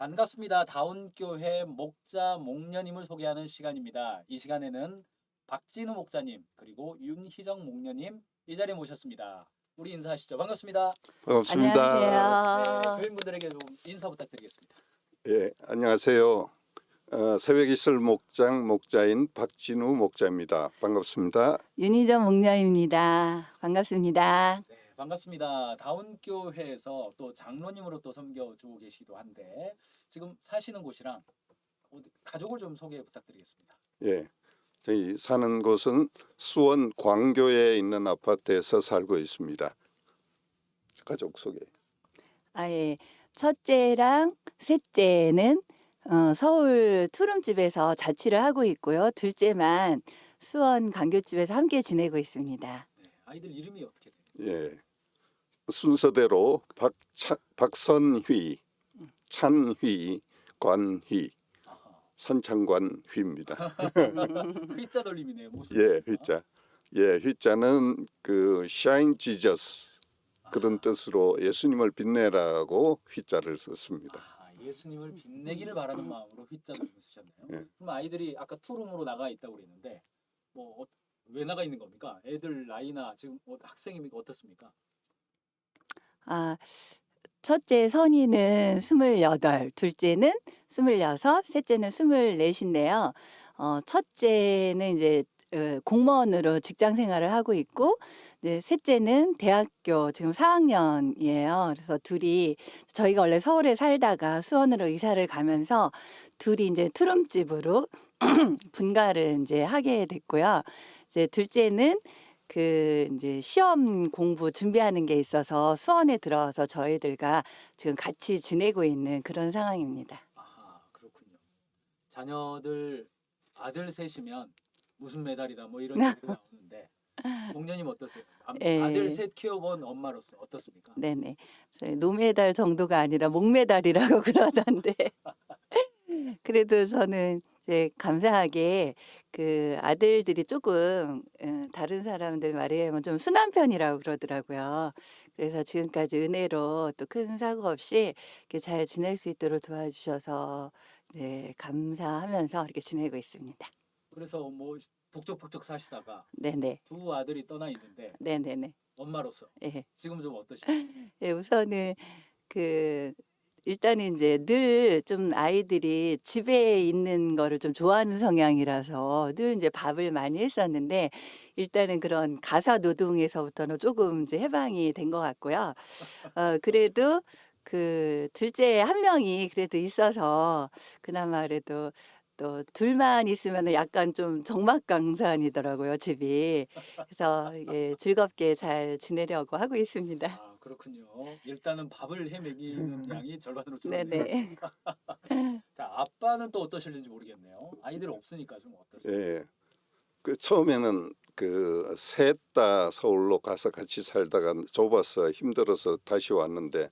반갑습니다. 다운교회 목자 목녀님을 소개하는 시간입니다. 이 시간에는 박진우 목자님 그리고 윤희정 목녀님 이 자리에 모셨습니다. 우리 인사하시죠. 반갑습니다. 반갑습니다. 네, 안녕하세요. 교인분들에게 좀 인사 부탁드리겠습니다. 예, 안녕하세요. 새벽이슬 목장 목자인 박진우 목자입니다. 반갑습니다. 윤희정 목녀입니다. 반갑습니다. 네, 반갑습니다. 다운교회에서 또 장로님으로 또 섬겨주고 계시기도 한데 지금 사시는 곳이랑 가족을 좀 소개 부탁드리겠습니다. 예, 저희 사는 곳은 수원 광교에 있는 아파트에서 살고 있습니다. 가족 소개. 예. 첫째랑 셋째는 서울 투룸집에서 자취를 하고 있고요. 둘째만 수원 강교집에서 함께 지내고 있습니다. 네, 아이들 이름이 어떻게 돼요? 예, 순서대로 박선휘, 찬휘, 관휘, 아하. 선창관휘입니다. 휘자 돌림이네요. 무슨 예, 휘자. 예, 휘자는 그 샤인 지저스 그런 뜻으로 예수님을 빛내라고 휘자를 썼습니다. 예수님을 빛내기를 바라는 마음으로 휘자 돌림을 쓰셨네요. 예. 그럼 아이들이 아까 투룸으로 나가 있다고 그랬는데 왜 나가 있는 겁니까? 애들 나이나 지금 학생입니까? 어떻습니까? 첫째 선이는 28, 둘째는 26, 셋째는 24인데요. 첫째는 이제 공무원으로 직장 생활을 하고 있고, 이제 셋째는 대학교 지금 4학년이에요. 그래서 둘이 저희가 원래 서울에 살다가 수원으로 이사를 가면서 둘이 이제 투룸집으로 분가를 이제 하게 됐고요. 이제 둘째는 그 이제 시험 공부 준비하는 게 있어서 수원에 들어와서 저희들과 지금 같이 지내고 있는 그런 상황입니다. 그렇군요. 자녀들 아들 셋이면 무슨 메달이다 뭐 이런 얘기가 나오는데 목녀님 어떠세요? 예. 아들 셋 키워본 엄마로서 어떻습니까? 네네. 저희 노메달 정도가 아니라 목메달이라고 그러던데. 그래도 저는 이제 감사하게 그 아들들이 조금 다른 사람들 말에 의하면 좀 순한 편이라고 그러더라고요. 그래서 지금까지 은혜로 또 큰 사고 없이 이렇게 잘 지낼 수 있도록 도와주셔서 이제 감사하면서 이렇게 지내고 있습니다. 그래서 뭐 북적북적 사시다가 네네. 두 아들이 떠나 있는데 네네네. 엄마로서 예. 지금 좀 어떠십니까? 예, 우선은 그 일단은 이제 늘 좀 아이들이 집에 있는 거를 좀 좋아하는 성향이라서 늘 이제 밥을 많이 했었는데 일단은 그런 가사 노동에서부터는 조금 이제 해방이 된 것 같고요. 그래도 그 둘째 한 명이 그래도 있어서 그나마 그래도 또 둘만 있으면은 약간 좀 적막강산이더라고요, 집이. 그래서 이게 즐겁게 잘 지내려고 하고 있습니다. 그렇군요. 일단은 밥을 해먹이는 양이 절반으로 줄었네요. 네네. 자, 아빠는 또 어떠실지 모르겠네요. 아이들 없으니까 좀 어떠세요? 예, 그 처음에는 그 셋 다 서울로 가서 같이 살다가 좁아서 힘들어서 다시 왔는데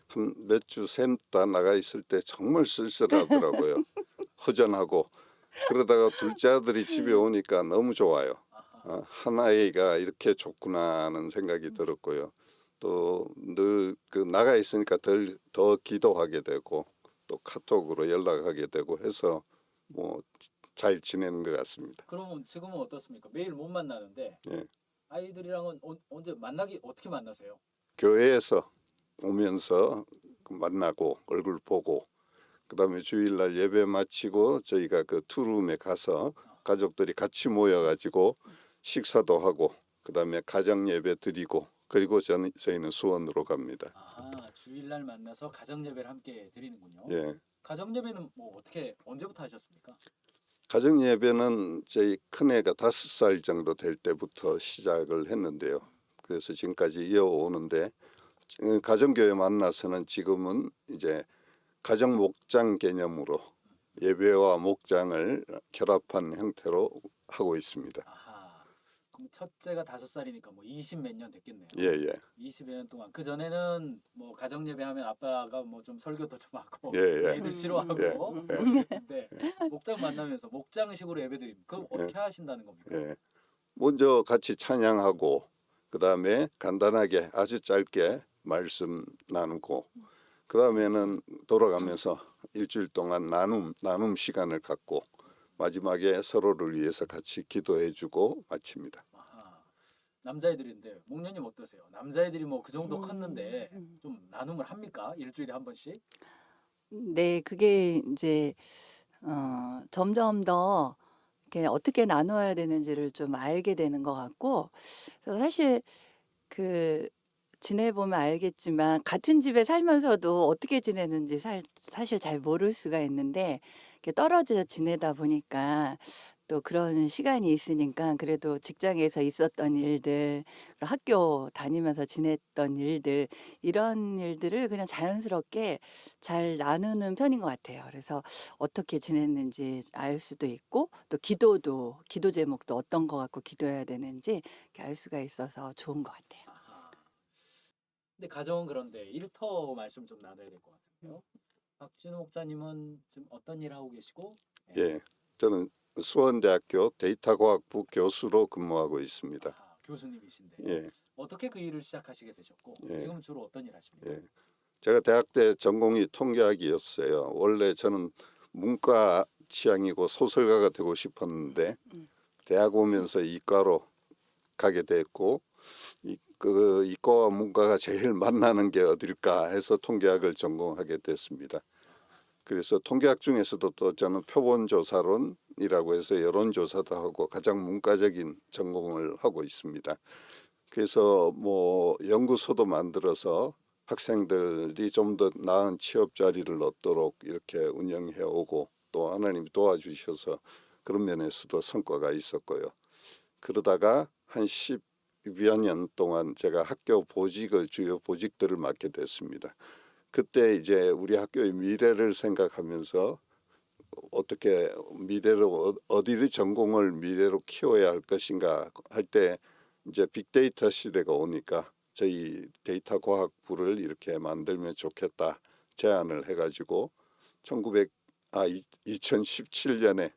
한 몇 주 셋 다 나가 있을 때 정말 쓸쓸하더라고요. 허전하고 그러다가 둘째 아들이 집에 오니까 너무 좋아요. 한 아이가 이렇게 좋구나 하는 생각이 들었고요. 또 늘 그 나가 있으니까 더 기도하게 되고 또 카톡으로 연락하게 되고 해서 뭐 잘 지내는 것 같습니다. 그러면 지금은 어떻습니까? 매일 못 만나는데 예. 아이들이랑은 언제 만나기 어떻게 만나세요? 교회에서 오면서 만나고 얼굴 보고 그다음에 주일날 예배 마치고 저희가 그 투룸에 가서 가족들이 같이 모여가지고 식사도 하고 그다음에 가정 예배 드리고 그리고 저희는 수원으로 갑니다. 주일날 만나서 가정 예배를 함께 드리는군요. 예. 가정 예배는 뭐 어떻게 언제부터 하셨습니까? 가정 예배는 저희 큰애가 5살 정도 될 때부터 시작을 했는데요. 그래서 지금까지 이어오는데 가정교회 만나서는 지금은 이제 가정 목장 개념으로 예배와 목장을 결합한 형태로 하고 있습니다. 그럼 첫째가 5살이니까 뭐 20 몇 년 됐겠네요. 예. 20여 년 동안 그 전에는 뭐 가정 예배하면 아빠가 뭐 좀 설교도 좀 하고 예. 애들 싫어하고 예. 뭐 그랬는데 목장 만나면서 목장식으로 예배드림. 그럼 어떻게 하신다는 겁니까? 예. 먼저 같이 찬양하고 그다음에 간단하게 아주 짧게 말씀 나누고 그다음에는 돌아가면서 일주일 동안 나눔 시간을 갖고 마지막에 서로를 위해서 같이 기도해주고 마칩니다. 아하. 남자애들인데 목련님 어떠세요? 남자애들이 뭐 그 정도 컸는데 좀 나눔을 합니까? 일주일에 한 번씩? 네, 그게 이제 점점 더 이렇게 어떻게 나눠야 되는지를 좀 알게 되는 것 같고, 그래서 사실 그 지내보면 알겠지만 같은 집에 살면서도 어떻게 지내는지 사실 잘 모를 수가 있는데, 이렇게 떨어져 지내다 보니까 또 그런 시간이 있으니까 그래도 직장에서 있었던 일들, 학교 다니면서 지냈던 일들, 이런 일들을 그냥 자연스럽게 잘 나누는 편인 것 같아요. 그래서 어떻게 지냈는지 알 수도 있고, 또 기도 제목도 어떤 거 갖고 기도해야 되는지 이렇게 알 수가 있어서 좋은 것 같아요. 아하. 근데 가정은 그런데 일터 말씀 좀 나눠야 될 것 같은데요. 박진우 목사님은 지금 어떤 일 하고 계시고? 예. 예, 저는 수원대학교 데이터과학부 교수로 근무하고 있습니다. 아하, 교수님이신데 예, 어떻게 그 일을 시작하시게 되셨고 예. 지금 주로 어떤 일 하십니까? 예. 제가 대학 때 전공이 통계학이었어요. 원래 저는 문과 취향이고 소설가가 되고 싶었는데 대학 오면서 이과로 가게 됐고 그 이과와 문과가 제일 만나는 게 어딜까 해서 통계학을 전공하게 됐습니다. 그래서 통계학 중에서도 또 저는 표본조사론이라고 해서 여론조사도 하고 가장 문과적인 전공을 하고 있습니다. 그래서 뭐 연구소도 만들어서 학생들이 좀 더 나은 취업 자리를 얻도록 이렇게 운영해 오고 또 하나님이 도와주셔서 그런 면에서도 성과가 있었고요. 그러다가 한 10여 년 동안 제가 학교 보직을 주요 보직들을 맡게 됐습니다. 그때 이제 우리 학교의 미래를 생각하면서 어떻게 미래로 어디를 전공을 미래로 키워야 할 것인가 할 때 이제 빅데이터 시대가 오니까 저희 데이터 과학부를 이렇게 만들면 좋겠다 제안을 해가지고 2017년에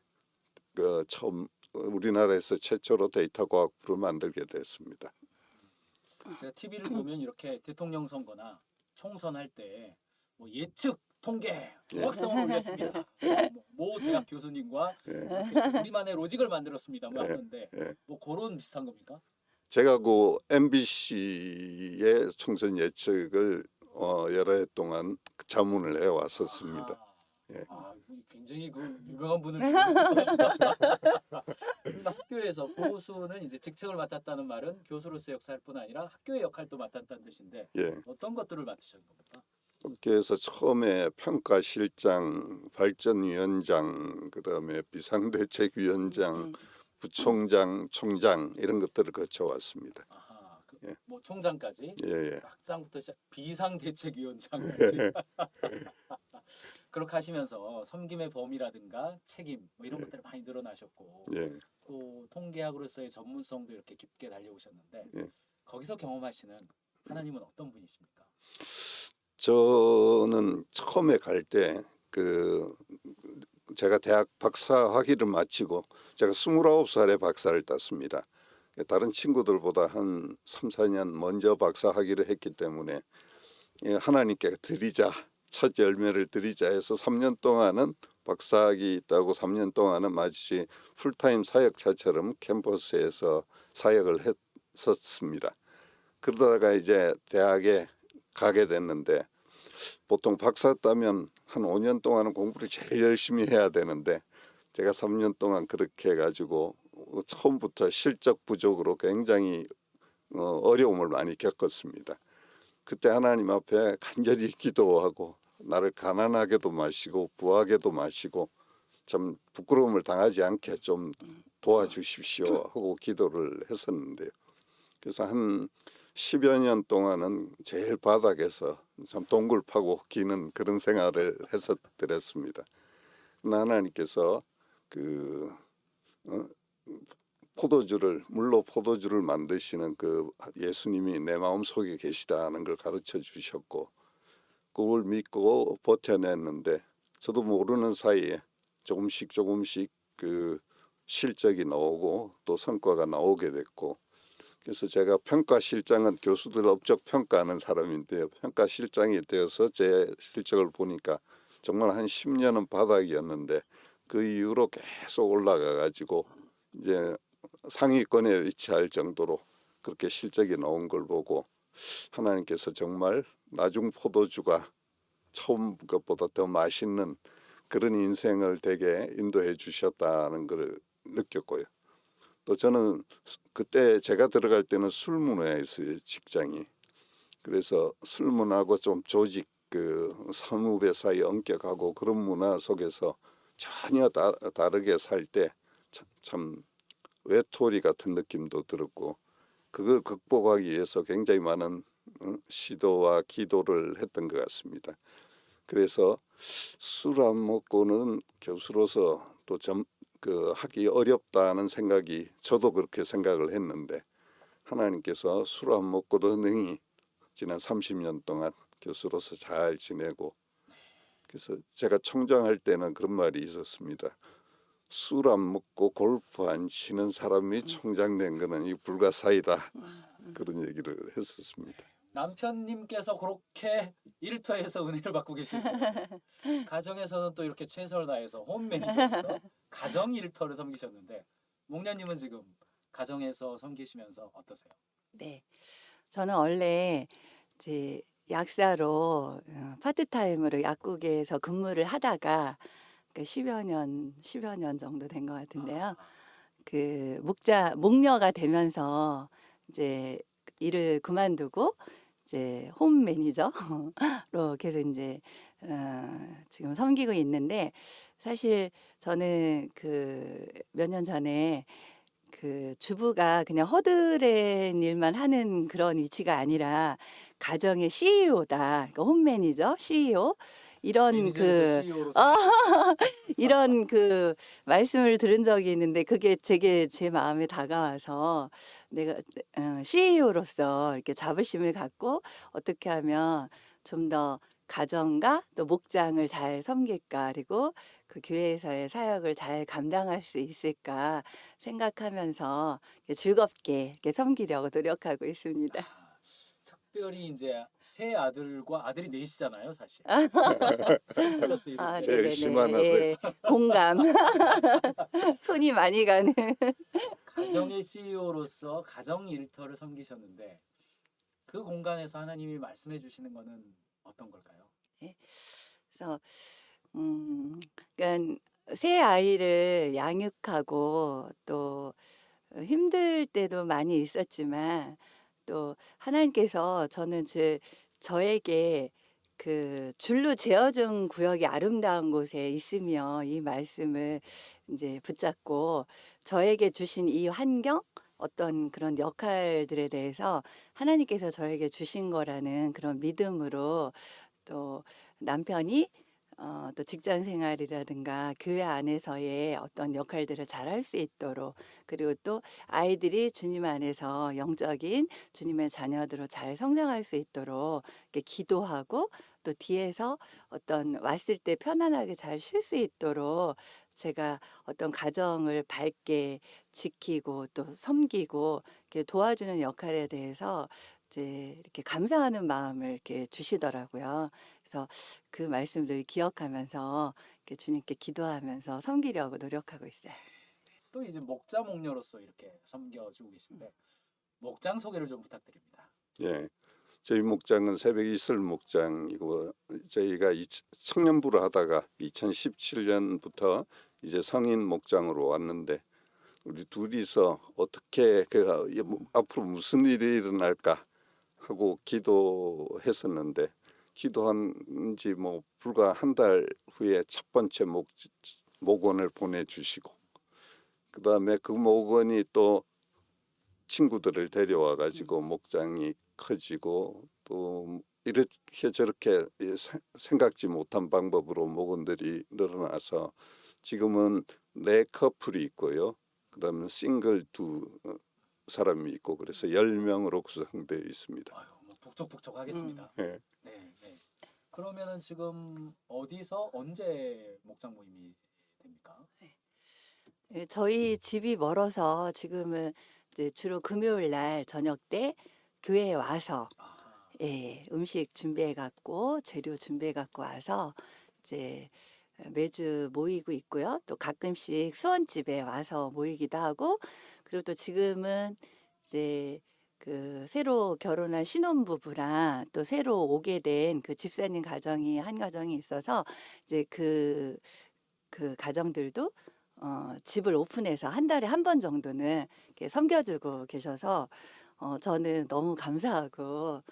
그 처음 우리나라에서 최초로 데이터 과학부를 만들게 됐습니다. 제가 TV를 보면 이렇게 대통령 선거나 총선할 때 뭐 예측 통계 정확성을 올렸습니다. 모 대학 교수님과 이렇게 우리만의 로직을 만들었습니다. 뭐 하는데 예. 뭐 그런 비슷한 겁니까? 제가 그 MBC의 총선 예측을 여러 해 동안 자문을 해 왔었습니다. 예. 굉장히 그 유명한 분을 지금 그러니까 학교에서 교수는 이제 직책을 맡았다는 말은 교수로서의 역할뿐 아니라 학교의 역할도 맡았다는 뜻인데 예. 어떤 것들을 맡으신 겁니까? 그래서 처음에 평가실장, 발전위원장, 그다음에 비상대책위원장, 부총장, 총장 이런 것들을 거쳐왔습니다. 아하, 예. 뭐 총장까지 예, 예. 학장부터 시작 비상대책위원장까지 그렇게 하시면서 섬김의 범위라든가 책임 뭐 이런 것들이 많이 늘어나셨고 예. 또 통계학으로서의 전문성도 이렇게 깊게 달려오셨는데 예. 거기서 경험하시는 하나님은 어떤 분이십니까? 저는 처음에 갈 때 그 제가 대학 박사 학위를 마치고 제가 29살에 박사를 땄습니다. 다른 친구들보다 한 3, 4년 먼저 박사 학위를 했기 때문에 하나님께 드리자, 첫 열매를 드리자 해서 3년 동안은 박사학위 있다고 3년 동안은 마치 풀타임 사역자처럼 캠퍼스에서 사역을 했었습니다. 그러다가 이제 대학에 가게 됐는데 보통 박사 따면 한 5년 동안은 공부를 제일 열심히 해야 되는데 제가 3년 동안 그렇게 해가지고 처음부터 실적 부족으로 굉장히 어려움을 많이 겪었습니다. 그때 하나님 앞에 간절히 기도하고 나를 가난하게도 마시고 부하게도 마시고 참 부끄러움을 당하지 않게 좀 도와주십시오 하고 기도를 했었는데요. 그래서 한 10여 년 동안은 제일 바닥에서 참 동굴 파고 기는 그런 생활을 했었더랬습니다. 하나님께서 그 물로 포도주를 만드시는 그 예수님이 내 마음 속에 계시다는 걸 가르쳐 주셨고 그걸 믿고 버텨냈는데 저도 모르는 사이에 조금씩 그 실적이 나오고 또 성과가 나오게 됐고 그래서 제가 평가실장은 교수들 업적 평가하는 사람인데요. 평가실장이 되어서 제 실적을 보니까 정말 한 10년은 바닥이었는데 그 이후로 계속 올라가 가지고 이제 상위권에 위치할 정도로 그렇게 실적이 나온 걸 보고 하나님께서 정말 나중 포도주가 처음 것보다 더 맛있는 그런 인생을 되게 인도해 주셨다는 걸 느꼈고요. 또 저는 그때 제가 들어갈 때는 술문화였어요, 직장이. 그래서 술문화하고 좀 조직 그 선후배 사이 엄격하고 그런 문화 속에서 전혀 다르게 살 때 참 외톨이 같은 느낌도 들었고 그걸 극복하기 위해서 굉장히 많은 시도와 기도를 했던 것 같습니다. 그래서 술 안 먹고는 교수로서 또 하기 어렵다는 생각이 저도 그렇게 생각을 했는데 하나님께서 술 안 먹고도 능히 지난 30년 동안 교수로서 잘 지내고 그래서 제가 총장할 때는 그런 말이 있었습니다. 술 안 먹고 골프 안 치는 사람이 총장 된 거는 이 불가사의다. 그런 얘기를 했었습니다. 남편님께서 그렇게 일터에서 은혜를 받고 계시는데 가정에서는 또 이렇게 최선을 다해서 홈 매니저로서 가정 일터를 섬기셨는데 목련님은 지금 가정에서 섬기시면서 어떠세요? 네. 저는 원래 이제 약사로 파트타임으로 약국에서 근무를 하다가 그 10여 년 정도 된 것 같은데요. 그 목녀가 되면서 이제 일을 그만두고 이제 홈 매니저로 계속 이제 지금 섬기고 있는데 사실 저는 그 몇 년 전에 그 주부가 그냥 허드렛 일만 하는 그런 위치가 아니라 가정의 CEO다. 그러니까 홈 매니저, CEO 이런 매니저에서 그 CEO로서 이런 그 말씀을 들은 적이 있는데 그게 되게 제 마음에 다가와서 내가 CEO로서 이렇게 자부심을 갖고 어떻게 하면 좀 더 가정과 또 목장을 잘 섬길까 그리고 그 교회에서의 사역을 잘 감당할 수 있을까 생각하면서 이렇게 즐겁게 이렇게 섬기려고 노력하고 있습니다. 특별히 이제 세 아들과 아들이 넷이잖아요, 사실. 3+1인데 제일 심한 네네네. 아들. 예, 공감. 손이 많이 가는. 가정의 CEO로서 가정 일터를 섬기셨는데 그 공간에서 하나님이 말씀해 주시는 거는 어떤 걸까요? 그래서 그러니까 새 아이를 양육하고 또 힘들 때도 많이 있었지만 또 하나님께서 저에게 그 줄로 재어준 구역이 아름다운 곳에 있으며 이 말씀을 이제 붙잡고 저에게 주신 이 환경 어떤 그런 역할들에 대해서 하나님께서 저에게 주신 거라는 그런 믿음으로 또 남편이 또 직장 생활이라든가 교회 안에서의 어떤 역할들을 잘할 수 있도록 그리고 또 아이들이 주님 안에서 영적인 주님의 자녀들로 잘 성장할 수 있도록 이렇게 기도하고 또 뒤에서 어떤 왔을 때 편안하게 잘 쉴 수 있도록 제가 어떤 가정을 밝게 지키고 또 섬기고 이렇게 도와주는 역할에 대해서 이제 이렇게 감사하는 마음을 이렇게 주시더라고요. 그래서 그 말씀들 기억하면서 이렇게 주님께 기도하면서 섬기려고 노력하고 있어요. 또 이제 목자 목녀로서 이렇게 섬겨주고 계신데 목장 소개를 좀 부탁드립니다. 예. 저희 목장은 새벽 이슬 목장이고 저희가 청년부를 하다가 2017년부터 이제 성인 목장으로 왔는데 우리 둘이서 어떻게 앞으로 무슨 일이 일어날까 하고 기도했었는데 기도한 지 뭐 불과 한 달 후에 첫 번째 목원을 보내주시고 그 다음에 그 목원이 또 친구들을 데려와 가지고 목장이 커지고 또 이렇게 저렇게 생각지 못한 방법으로 목원들이 늘어나서 지금은 4커플이 있고요. 그다음에 싱글 2사람이 있고 그래서 10명으로 구성되어 있습니다. 아유, 뭐 북적북적하겠습니다. 예. 네, 네. 그러면은 지금 어디서 언제 목장 모임이 됩니까? 예, 저희 집이 멀어서 지금은 이제 주로 금요일 날 저녁 때 교회에 와서 아, 예, 음식 준비해 갖고 재료 준비해 갖고 와서 이제 매주 모이고 있고요. 또 가끔씩 수원집에 와서 모이기도 하고 그리고 또 지금은 이제 그 새로 결혼한 신혼부부랑 또 새로 오게 된 그 집사님 가정이 한 가정이 있어서 이제 그 가정들도 집을 오픈해서 한 달에 한 번 정도는 이렇게 섬겨주고 계셔서 저는 너무 감사하고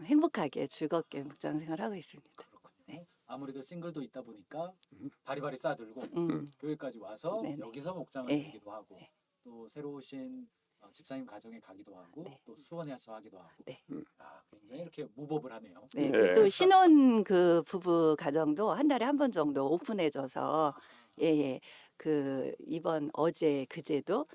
행복하게 즐겁게 목장 생활하고 있습니다. 그렇군요. 네. 아무래도 싱글도 있다 보니까 바리바리 싸들고 음, 교회까지 와서 네네. 여기서 목장을 예. 드리기도 하고 네. 또 새로 오신 집사님 가정에 가기도 하고 네. 또 수원에서 하기도 하고 네. 굉장히 이렇게 무법을 하네요. 네, 예. 또 신혼 그 부부 가정도 한 달에 한 번 정도 오픈해줘서 예예 그 이번 어제 그제도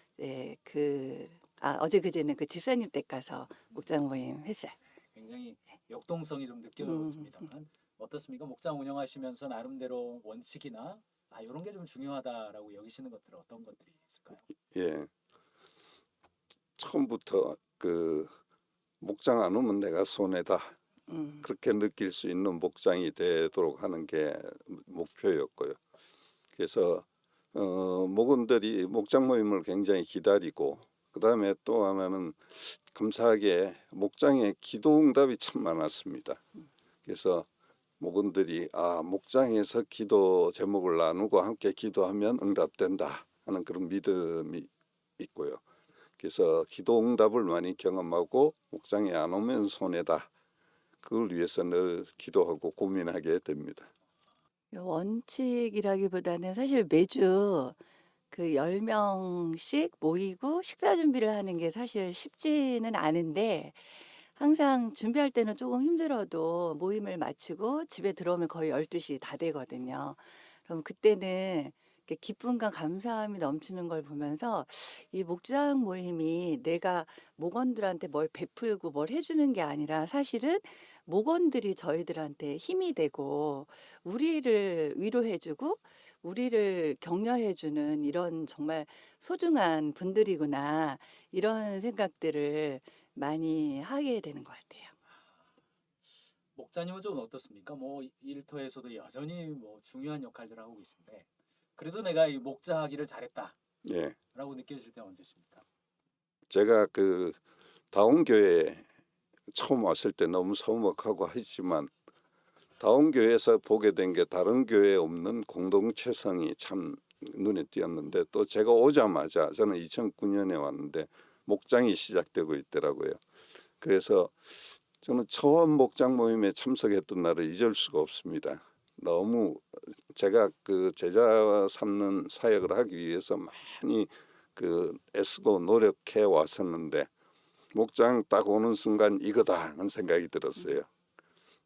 어제 그제는 그 집사님 댁 가서 목장 모임 했어요. 굉장히 역동성이 좀 느껴졌습니다만 어떻습니까? 목장 운영하시면서 나름대로 원칙이나 이런 게 좀 중요하다라고 여기시는 것들은 어떤 것들이 있을까요? 예. 처음부터 그 목장 안 오면 내가 손해다. 그렇게 느낄 수 있는 목장이 되도록 하는 게 목표였고요. 그래서 목원들이 목장 모임을 굉장히 기다리고 그다음에 또 하나는 감사하게 목장에 기도 응답이 참 많았습니다. 그래서 목원들이 목장에서 기도 제목을 나누고 함께 기도하면 응답된다 하는 그런 믿음이 있고요. 그래서 기도 응답을 많이 경험하고 목장에 안 오면 손해다. 그걸 위해서 늘 기도하고 고민하게 됩니다. 원칙이라기보다는 사실 매주 그 10명씩 모이고 식사 준비를 하는 게 사실 쉽지는 않은데 항상 준비할 때는 조금 힘들어도 모임을 마치고 집에 들어오면 거의 12시 다 되거든요. 그럼 그때는 이렇게 기쁨과 감사함이 넘치는 걸 보면서 이 목장 모임이 내가 목원들한테 뭘 베풀고 뭘 해주는 게 아니라 사실은 목원들이 저희들한테 힘이 되고 우리를 위로해주고 우리를 격려해주는 이런 정말 소중한 분들이구나 이런 생각들을 많이 하게 되는 것 같아요. 목자님은 좀 어떻습니까? 뭐 일터에서도 여전히 뭐 중요한 역할들을 하고 계신데 그래도 내가 이 목자하기를 잘했다라고 예, 느껴질 때는 언제십니까? 제가 그 다운교회 처음 왔을 때 너무 서먹하고 하지만 다운교회에서 보게 된 게 다른 교회에 없는 공동체성이 참 눈에 띄었는데 또 제가 오자마자 저는 2009년에 왔는데 목장이 시작되고 있더라고요. 그래서 저는 처음 목장 모임에 참석했던 날을 잊을 수가 없습니다. 너무 제가 그 제자 삼는 사역을 하기 위해서 많이 그 애쓰고 노력해 왔었는데 목장 딱 오는 순간 이거다 하는 생각이 들었어요.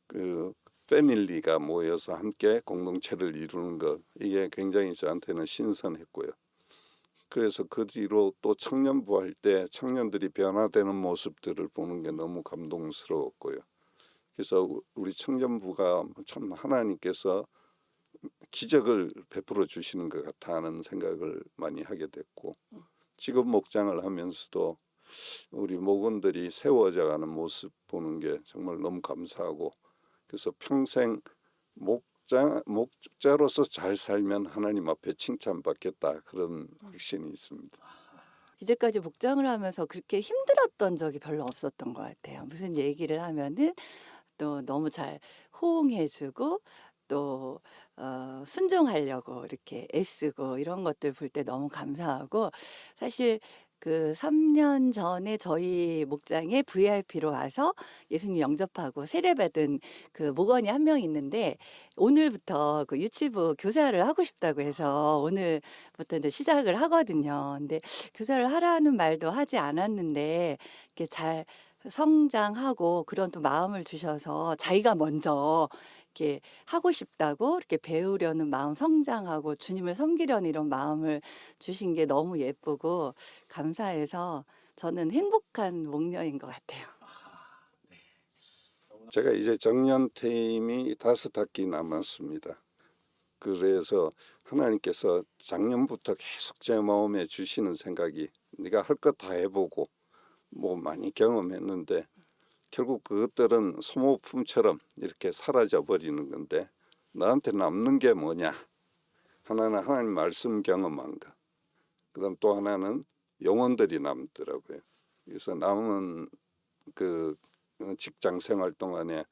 그 패밀리가 모여서 함께 공동체를 이루는 것 이게 굉장히 저한테는 신선했고요. 그래서 그 뒤로 또 청년부 할 때 청년들이 변화되는 모습들을 보는 게 너무 감동스러웠고요. 그래서 우리 청년부가 참 하나님께서 기적을 베풀어 주시는 것 같아 하는 생각을 많이 하게 됐고 지금 목장을 하면서도 우리 목원들이 세워져 가는 모습 보는 게 정말 너무 감사하고 그래서 평생 목자로서 잘 살면 하나님 앞에 칭찬받겠다 그런 확신이 있습니다. 이제까지 목장을 하면서 그렇게 힘들었던 적이 별로 없었던 것 같아요. 무슨 얘기를 하면은 또 너무 잘 호응해주고 또 순종하려고 이렇게 애쓰고 이런 것들 볼 때 너무 감사하고 사실 그 3년 전에 저희 목장에 VIP로 와서 예수님 영접하고 세례받은 그 목원이 한 명 있는데 오늘부터 그 유치부 교사를 하고 싶다고 해서 오늘부터 이제 시작을 하거든요. 근데 교사를 하라는 말도 하지 않았는데 이렇게 잘 성장하고 그런 또 마음을 주셔서 자기가 먼저 이렇게 하고 싶다고 이렇게 배우려는 마음 성장하고 주님을 섬기려는 이런 마음을 주신 게 너무 예쁘고 감사해서 저는 행복한 목녀인 것 같아요. 제가 이제 정년 퇴임이 5학기 남았습니다. 그래서 하나님께서 작년부터 계속 제 마음에 주시는 생각이 네가 할 것 다 해보고 뭐 많이 경험했는데 결국 그것들은 소모품처럼 이렇게 사라져 버리는 건데 나한테 남는 게 뭐냐? 하나는 하나님 말씀 경험한 거. 그다음 또 하나는 영혼들이 남더라고요. 그래서 남은 그 직장 생활 동안에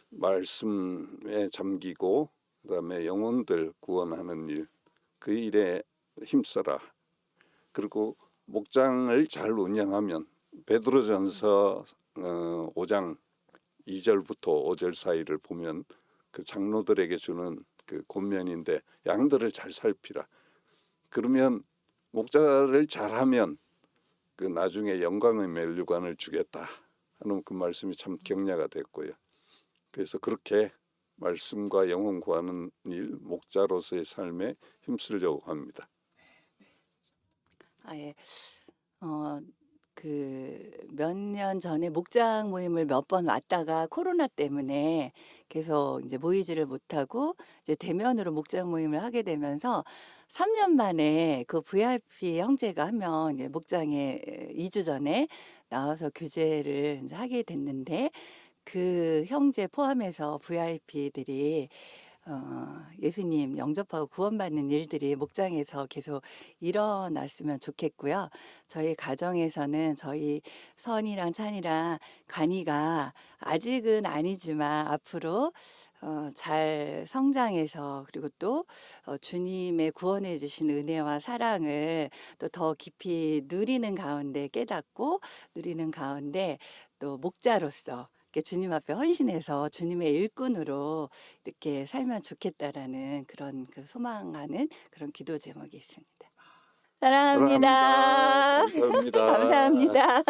말씀에 잠기고 그다음에 영혼들 구원하는 일, 그 일에 힘써라. 그리고 목장을 잘 운영하면 베드로전서 5장 2절부터 5절 사이를 보면 그 장로들에게 주는 그 권면인데 양들을 잘 살피라. 그러면 목자를 잘하면 그 나중에 영광의 멸류관을 주겠다 하는 그 말씀이 참 격려가 됐고요. 그래서 그렇게 말씀과 영혼 구하는 일, 목자로서의 삶에 힘쓰려고 합니다. 예. 그 몇 년 전에 목장 모임을 몇 번 왔다가 코로나 때문에 계속 이제 모이지를 못하고 이제 대면으로 목장 모임을 하게 되면서 3년 만에 그 VIP 형제가 한 명 이제 목장에 2주 전에 나와서 교제를 이제 하게 됐는데 그 형제 포함해서 VIP들이 예수님 영접하고 구원받는 일들이 목장에서 계속 일어났으면 좋겠고요. 저희 가정에서는 저희 선이랑 찬이랑 간이가 아직은 아니지만 앞으로 잘 성장해서 그리고 또 주님의 구원해 주신 은혜와 사랑을 또 더 깊이 누리는 가운데 깨닫고 누리는 가운데 또 목자로서 이렇게 주님 앞에 헌신해서 주님의 일꾼으로 이렇게 살면 좋겠다라는 그런 그 소망하는 그런 기도 제목이 있습니다. 사랑합니다. 감사합니다. 감사합니다.